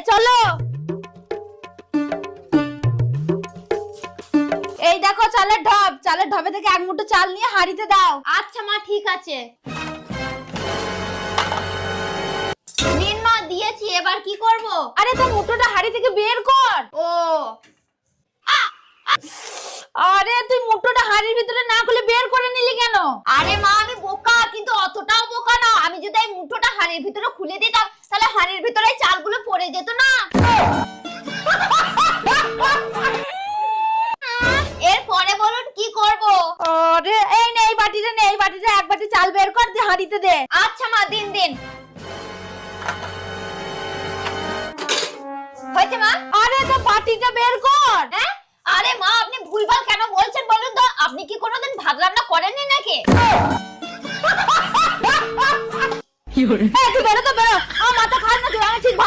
চলো। এই দেখো চালের ঢপ, চালের ঢপে থেকে এক মুঠো চাল নিয়ে হাঁড়িতে দাও। আচ্ছা মা, ঠিক আছে। নিন মা, দিয়েছি, এবার কি করব? আরে তো মুঠোটা হাঁড়ি থেকে বের কর। ও, আরে তুই মুঠোটা হাঁড়ির ভিতরে না খুলে বের করে নিলি কেন? আরে মা, আমি বোকা, কিন্তু অতটাও বোকা না। আমি যদি এই মুঠোটা হাঁড়ির ভিতরে খুলে দিতাম, তাহলে হাঁড়ির ভিতরে চালগুলো পড়ে যেত না। এরপরে বলুন কি করব? আরে এই নে, এই বাটিটা নে, এই বাটিতে এক বাটি চাল বের কর, দিয়ে হাঁড়িতে দে। আচ্ছা মা, দিন দিন। হয়েছে মা? আরে তো বাটিটা বের কর। হ্যাঁ? আরে মা, আপনি ভুলভাল কেন বলছেন বলুন তো? আপনি কি কোনোদিন ভাত রান্না করেননি নাকি? এই তুই বেরো তো বেরো, আমার মাথা খারাপ না, তুই আমি ঠিক ভাত